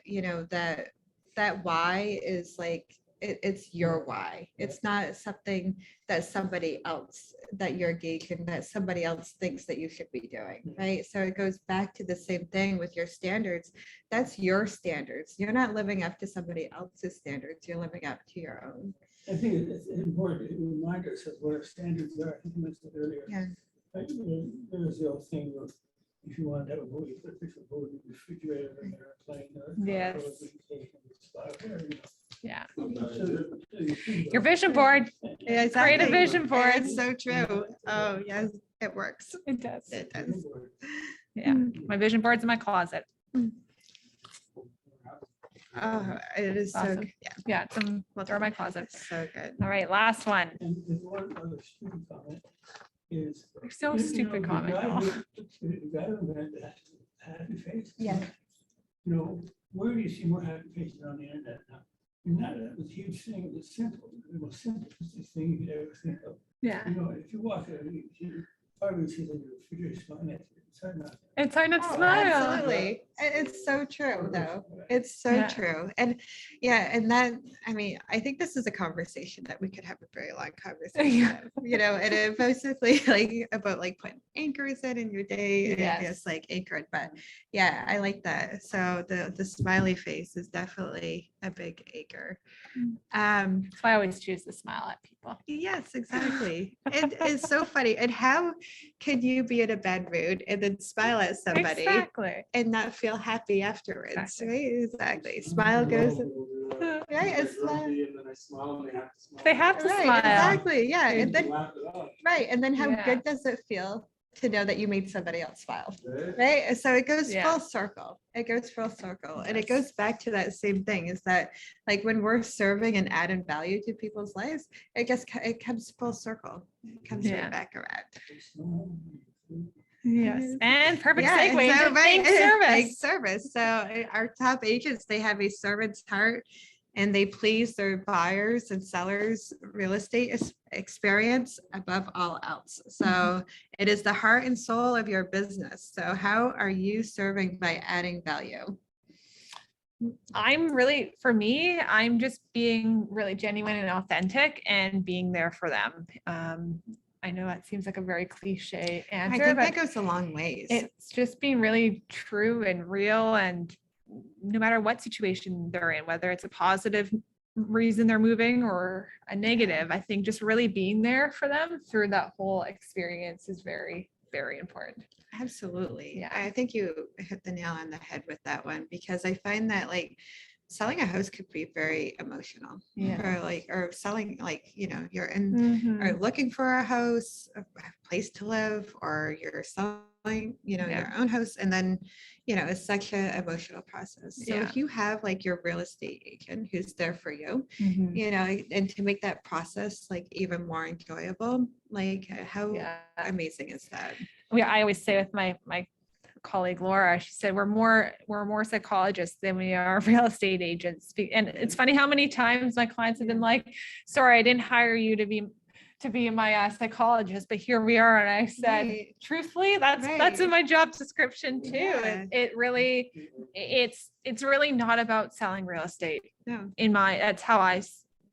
that why is like, it's your why. It's not something that somebody else, that you're gauging, that somebody else thinks that you should be doing, right? So it goes back to the same thing with your standards. That's your standards. You're not living up to somebody else's standards. You're living up to your own. I think it's important to remind ourselves what our standards are. I think you mentioned earlier. Yeah. There was the old thing of, if you wanted to have a movie, put a picture of a movie in the refrigerator and they're playing. Yes. Yeah. Your Your vision board. Yeah, Create a vision board. It's so true. Oh, yes, it works. It does. It does. Yeah. My vision board's in my closet. Oh, it is so, Awesome. good. Yeah, Yeah, they're in my closet. it's so good. All right, last one. And there's one other stupid comment is. They're so stupid comment. The guy who invented that happy face. Yeah. Where do you see more happy faces on the internet now? That was a huge thing. It was simple. The most simplest thing you could ever think of. Yeah. If you walk out, you probably see the refrigerator smiling at you. It's hard not to. It's hard not to Oh, smile. absolutely. It's so true, though. It's so Yeah. true. And yeah, and that, I think this is a conversation that we could have a very long conversation, Yeah. and it basically like about like putting anchors in your day and Yes. just like anchored. But yeah, I like that. So the smiley face is definitely a big anchor. That's why I always choose to smile at people. Yes, exactly. It's so funny. And how could you be in a bad mood and then smile at somebody Exactly. and not feel happy afterwards? Exactly. Right? Exactly. Smile goes. Right, a smile. And then I smile and they have to smile. They have to Right, smile. exactly. Yeah. And And then laugh it off. right. And then how Yeah. good does it feel to know that you made somebody else smile? Right? Right. And so it goes Yeah. full circle. It goes full circle. And it Yes. goes back to that same thing, is that like when we're serving and adding value to people's lives, it comes full circle. It comes Yeah. right back around. Yes. And perfect Yeah, segue so, into bank service. Bank service. So our top agents, they have a servant's heart and they please their buyers and sellers real estate experience above all else. So it is the heart and soul of your business. So how are you serving by adding value? For me, I'm just being really genuine and authentic and being there for them. I know that seems like a very cliche I answer, think but that goes a long ways. it's just being really true and real. And no matter what situation they're in, whether it's a positive reason they're moving or a negative, I think just really being there for them through that whole experience is very, very important. Absolutely. Yeah. I think you hit the nail on the head with that one, because I find that like selling a house could be very emotional. Yeah. Or selling, like, you're in Mhm. or looking for a house, a place to live, or you're selling, Yeah. your own house. And then, it's such an emotional process. So Yeah. if you have like your real estate agent who's there for you, Mhm. and to make that process like even more enjoyable, like how Yeah. amazing is that? I always say with my colleague Laura, she said we're more psychologists than we are real estate agents. And it's funny how many times my clients have been like, sorry, I didn't hire you to be my psychologist, but here we are. And I said, Right. truthfully, that's in Right. my job description too. Yeah. It really, it's really not about selling real estate. No. That's how I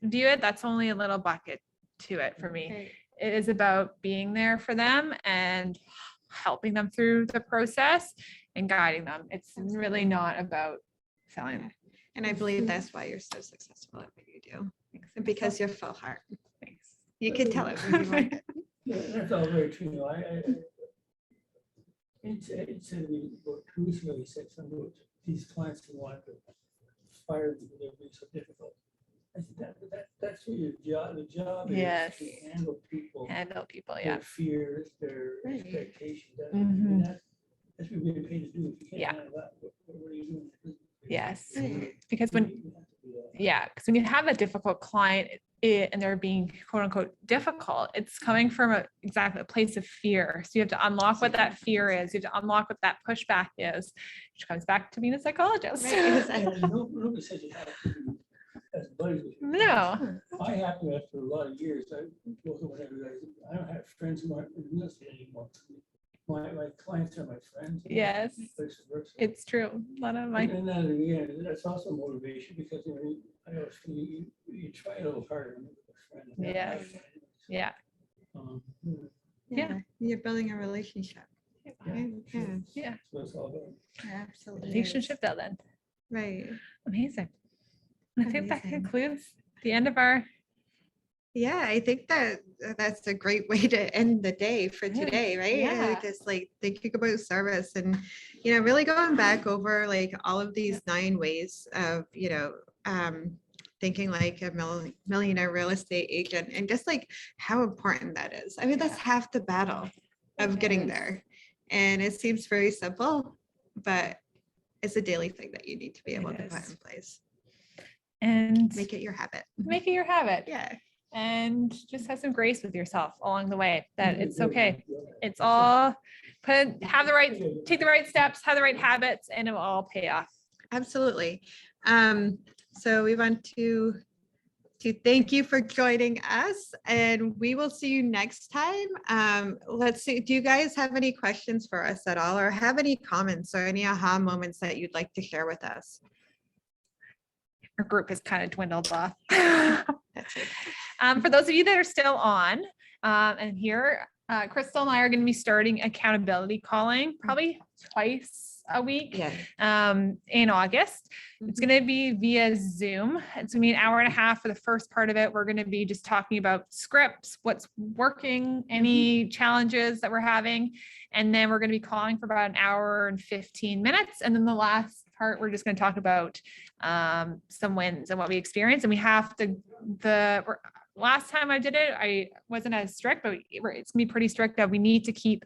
view it. That's only a little bucket to it for me. Right. It is about being there for them and helping them through the process and guiding them. It's really not about selling them. And I believe that's why you're so successful at what you do, because you're full heart. Thanks. You can tell it when you want it. Yeah, that's all very true. It said to me about 2 weeks ago, he said something about these clients who wanted to fire them because they're being so difficult. I said that's what your job, the job Yes. is to handle people, Handle people, yeah. their fears, their Right. expectations. Mhm. That's what we're paid to do. If you can't Yeah. handle that, what are you doing? Yes. Right. Because You have to do that. because when you have a difficult client and they're being quote unquote difficult, it's coming from exactly a place of fear. So you have to unlock what that fear is. You have to unlock what that pushback is, which comes back to being a psychologist. Right. And nobody says you have to be as buddies with your No. friends. I happen after a lot of years, I don't have friends who aren't in real estate anymore. My clients are my friends. Yes. Vice versa. It's true. A lot of my And then again, that's also motivation because I always feel you try a little harder with a friend. Yes. Yeah. Um, Yeah. You're building a relationship. Right? Yeah. Yeah. That's what it's all about. Absolutely. Relationship building. Right. Amazing. I think that Amazing. concludes the end of our Yeah, I think that's a great way to end the day for Yeah. today, right? Yeah. Just like thinking about service and, really going back over like all of these 9 ways of, thinking like a millionaire real estate agent, and just like how important that is. I mean, that's half the battle of getting there. And it seems very simple, but it's a daily thing that you need to be able It to put is. in place. and Make it your habit. make it your habit. Yeah. And just have some grace with yourself along the way that it's Yeah. okay. It's all take the right steps, have the right habits, and it will all pay off. Absolutely. So we want to thank you for joining us, and we will see you next time. Let's see, do you guys have any questions for us at all, or have any comments or any aha moments that you'd like to share with us? Our group has kind of dwindled off. That's it. For those of you that are still on and here, Crystal and I are going to be starting accountability calling probably twice a week Yeah. in August. It's going to be via Zoom. It's going to be an hour and a half for the first part of it. We're going to be just talking about scripts, what's working, any challenges that we're having. And then we're going to be calling for about an hour and 15 minutes. And then the last part, we're just going to talk about some wins and what we experienced. And we have last time I did it, I wasn't as strict, but it's going to be pretty strict that we need to keep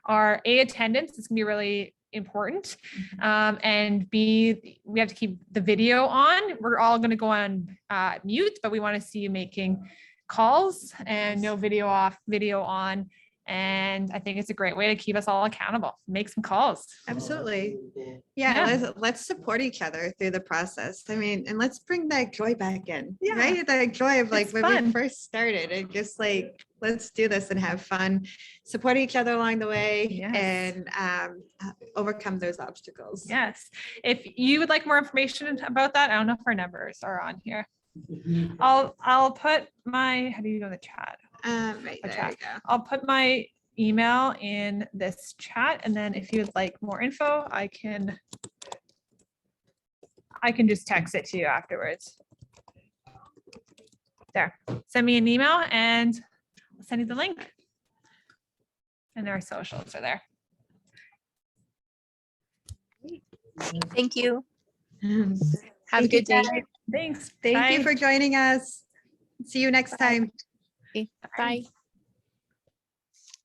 our attendance. It's going to be really important. And B, we have to keep the video on. We're all going to go on mute, but we want to see you making calls and no video off, video on. And I think it's a great way to keep us all accountable. Make some calls. Absolutely. Cool. Yeah, Yeah. let's support each other through the process. I mean, and let's bring that joy back in, Yeah. right? That joy of like It's when fun. we first started and just like, let's do this and have fun, support each other along the way Yes. and overcome those obstacles. Yes. If you would like more information about that, I don't know if our numbers are on here. I'll put my, how do you go in the chat? Right A there chat. you go. I'll put my email in this chat. And then if you'd like more info, I can just text it to you afterwards. There, send me an email and I'll send you the link. And our socials are there. Thank you. Have a Thank you, good day. Thanks. Thank you Bye. for joining us. See you next time. Okay, bye.